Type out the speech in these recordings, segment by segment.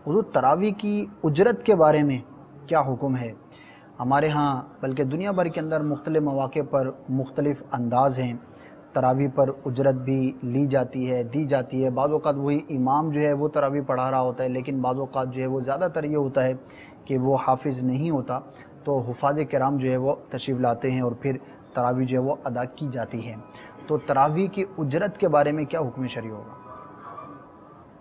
حضور تراویح کی اجرت کے بارے میں کیا حکم ہے؟ ہمارے ہاں بلکہ دنیا بھر کے اندر مختلف مواقع پر مختلف انداز ہیں، تراویح پر اجرت بھی لی جاتی ہے، دی جاتی ہے۔ بعض اوقات وہی امام جو ہے وہ تراویح پڑھا رہا ہوتا ہے، لیکن بعض اوقات جو ہے وہ زیادہ تر یہ ہوتا ہے کہ وہ حافظ نہیں ہوتا، تو حفاظ کرام جو ہے وہ تشریف لاتے ہیں اور پھر تراویح جو ہے وہ ادا کی جاتی ہے۔ تو تراویح کی اجرت کے بارے میں کیا حکم شرعی ہوگا؟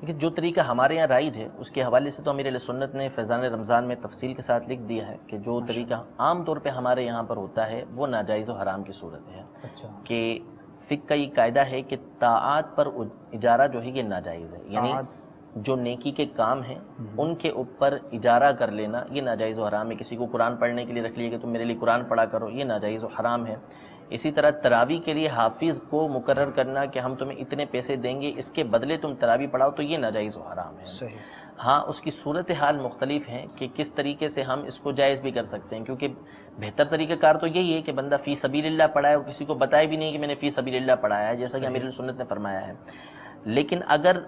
لیکن جو طریقہ ہمارے یہاں رائج ہے اس کے حوالے سے تو امیر اہل سنت نے فیضان رمضان میں تفصیل کے ساتھ لکھ دیا ہے کہ جو طریقہ عام طور پہ ہمارے یہاں پر ہوتا ہے وہ ناجائز و حرام کی صورت ہے اچھا، کہ فقہ کا یہ قاعدہ ہے کہ طاعات پر اجارہ جو ہے یہ ناجائز ہے، یعنی جو نیکی کے کام ہیں ان کے اوپر اجارہ کر لینا یہ ناجائز و حرام ہے۔ کسی کو قرآن پڑھنے کے لیے رکھ لیا کہ تم میرے لیے قرآن پڑھا کرو، یہ ناجائز و حرام ہے۔ اسی طرح تراویح کے لیے حافظ کو مقرر کرنا کہ ہم تمہیں اتنے پیسے دیں گے، اس کے بدلے تم تراویح پڑھاؤ، تو یہ ناجائز و حرام ہے۔ صحیح۔ ہاں، اس کی صورتحال مختلف ہیں کہ کس طریقے سے ہم اس کو جائز بھی کر سکتے ہیں، کیونکہ بہتر طریقہ کار تو یہی ہے کہ بندہ فی سبیل اللہ پڑھائے اور کسی کو بتائے بھی نہیں کہ میں نے فی سبیل اللہ پڑھایا ہے، جیسا کہ امیر سنت نے فرمایا ہے۔ لیکن اگر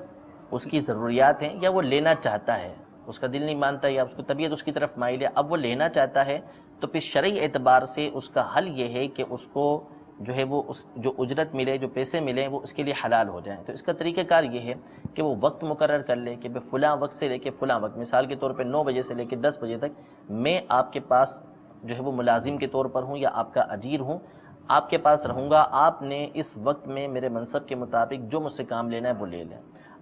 اس کی ضروریات ہیں یا وہ لینا چاہتا ہے، اس کا دل نہیں مانتا یا اس کو طبیعت اس کی طرف مائل ہے، اب وہ لینا چاہتا ہے، تو پھر شرعی اعتبار سے اس کا حل یہ ہے کہ اس کو جو ہے وہ اس جو اجرت ملے، جو پیسے ملیں، وہ اس کے لیے حلال ہو جائیں۔ تو اس کا طریقہ کار یہ ہے کہ وہ وقت مقرر کر لے کہ فلاں وقت سے لے کے فلاں وقت، مثال کے طور پہ 9 بجے سے لے کے 10 بجے تک میں آپ کے پاس جو ہے وہ ملازم کے طور پر ہوں یا آپ کا اجیر ہوں، آپ کے پاس رہوں گا، آپ نے اس وقت میں میرے منصب کے مطابق جو مجھ سے کام لینا ہے وہ لے لیں۔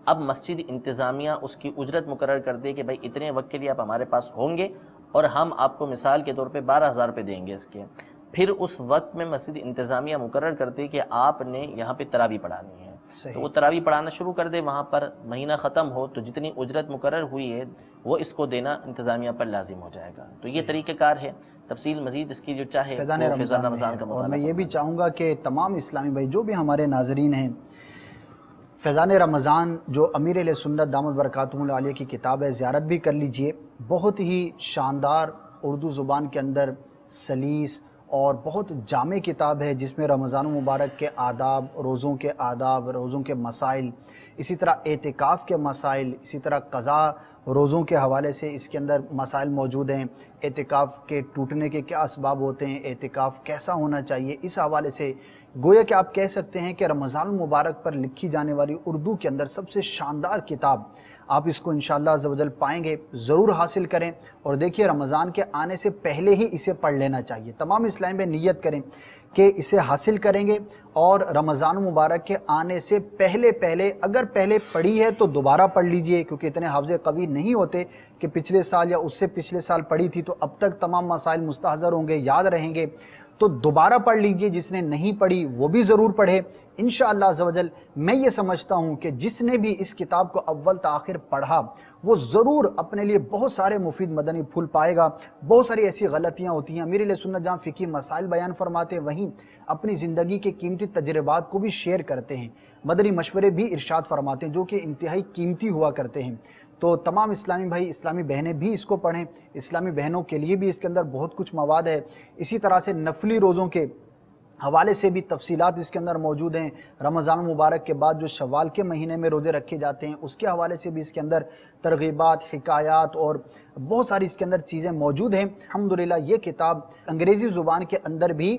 اب مسجد انتظامیہ اس کی اجرت مقرر کر دے کہ بھائی اتنے وقت کے لیے آپ ہمارے پاس ہوں گے اور ہم آپ کو مثال کے طور پہ 12,000 روپے دیں گے اس کے۔ پھر اس وقت میں مسجد انتظامیہ مقرر کرتے کہ آپ نے یہاں پہ تراویح پڑھانی ہے، تو وہ تراویح پڑھانا شروع کر دے، وہاں پر مہینہ ختم ہو تو جتنی اجرت مقرر ہوئی ہے وہ اس کو دینا انتظامیہ پر لازم ہو جائے گا۔ تو یہ طریقہ کار ہے، تفصیل مزید اس کی جو چاہے فیضان وہ فیضان رمضان کا میں۔ اور مطالعہ میں یہ بھی فرمائے۔ چاہوں گا کہ تمام اسلامی بھائی جو بھی ہمارے ناظرین ہیں، فیضان رمضان جو امیر اہل سنت دامت برکاتہم العالیہ کی کتاب ہے، زیارت بھی کر لیجئے۔ بہت ہی شاندار اردو زبان کے اندر سلیس اور بہت جامع کتاب ہے، جس میں رمضان مبارک کے آداب، روزوں کے آداب، روزوں کے مسائل، اسی طرح اعتکاف کے مسائل، اسی طرح قضاء روزوں کے حوالے سے اس کے اندر مسائل موجود ہیں۔ اعتکاف کے ٹوٹنے کے کیا اسباب ہوتے ہیں، اعتکاف کیسا ہونا چاہیے، اس حوالے سے گویا کہ آپ کہہ سکتے ہیں کہ رمضان المبارک پر لکھی جانے والی اردو کے اندر سب سے شاندار کتاب آپ اس کو انشاءاللہ عز و جل پائیں گے۔ ضرور حاصل کریں اور دیکھیے رمضان کے آنے سے پہلے ہی اسے پڑھ لینا چاہیے۔ تمام اسلام میں نیت کریں کہ اسے حاصل کریں گے، اور رمضان مبارک کے آنے سے پہلے اگر پہلے پڑھی ہے تو دوبارہ پڑھ لیجئے، کیونکہ اتنے حافظ قوی نہیں ہوتے کہ پچھلے سال یا اس سے پچھلے سال پڑھی تھی تو اب تک تمام مسائل مستحضر ہوں گے، یاد رہیں گے، تو دوبارہ پڑھ لیجئے۔ جس نے نہیں پڑھی وہ بھی ضرور پڑھے انشاءاللہ عز و جل۔ میں یہ سمجھتا ہوں کہ جس نے بھی اس کتاب کو اول تا آخر پڑھا وہ ضرور اپنے لیے بہت سارے مفید مدنی پھول پائے گا۔ بہت ساری ایسی غلطیاں ہوتی ہیں، امیر اہل سنت جہاں فقہی مسائل بیان فرماتے ہیں وہیں اپنی زندگی کے قیمتی تجربات کو بھی شیئر کرتے ہیں، مدنی مشورے بھی ارشاد فرماتے ہیں جو کہ انتہائی قیمتی ہوا کرتے ہیں۔ تو تمام اسلامی بھائی، اسلامی بہنیں بھی اس کو پڑھیں، اسلامی بہنوں کے لیے بھی اس کے اندر بہت کچھ مواد ہے۔ اسی طرح سے نفلی روزوں کے حوالے سے بھی تفصیلات اس کے اندر موجود ہیں۔ رمضان مبارک کے بعد جو شوال کے مہینے میں روزے رکھے جاتے ہیں اس کے حوالے سے بھی اس کے اندر ترغیبات، حکایات اور بہت ساری اس کے اندر چیزیں موجود ہیں۔ الحمدللہ یہ کتاب انگریزی زبان کے اندر بھی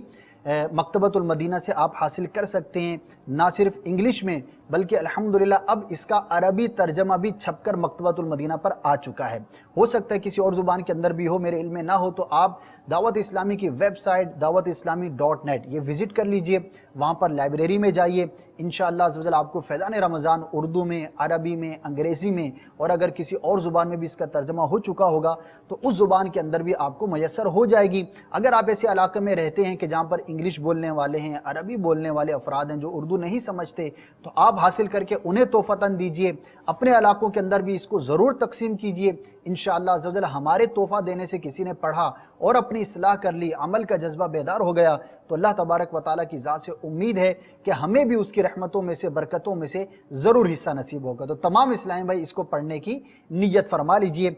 مکتبۃ المدینہ سے آپ حاصل کر سکتے ہیں، نہ صرف انگلش میں بلکہ الحمدللہ اب اس کا عربی ترجمہ بھی چھپ کر مکتبۃ المدینہ پر آ چکا ہے۔ ہو سکتا ہے کسی اور زبان کے اندر بھی ہو، میرے علم میں نہ ہو، تو آپ دعوت اسلامی کی ویب سائٹ dawatIslami.net یہ وزٹ کر لیجئے، وہاں پر لائبریری میں جائیے، انشاءاللہ عز و جل آپ کو فیضان رمضان اردو میں، عربی میں، انگریزی میں، اور اگر کسی اور زبان میں بھی اس کا ترجمہ ہو چکا ہوگا تو اس زبان کے اندر بھی آپ کو میسر ہو جائے گی۔ اگر آپ ایسے علاقے میں رہتے ہیں کہ جہاں پر انگلش بولنے والے ہیں، عربی بولنے والے افراد ہیں جو اردو نہیں سمجھتے، تو آپ حاصل کر کے انہیں تحفتاً دیجئے، اپنے علاقوں کے اندر بھی اس کو ضرور تقسیم کیجئے۔ انشاءاللہ عز و جل ہمارے تحفہ دینے سے کسی نے پڑھا اور اپنی اصلاح کر لی، عمل کا جذبہ بیدار ہو گیا، تو اللہ تبارک و تعالیٰ کی ذات سے امید ہے کہ ہمیں بھی اس کی رحمتوں میں سے، برکتوں میں سے ضرور حصہ نصیب ہوگا۔ تو تمام اسلام بھائی اس کو پڑھنے کی نیت فرما لیجئے۔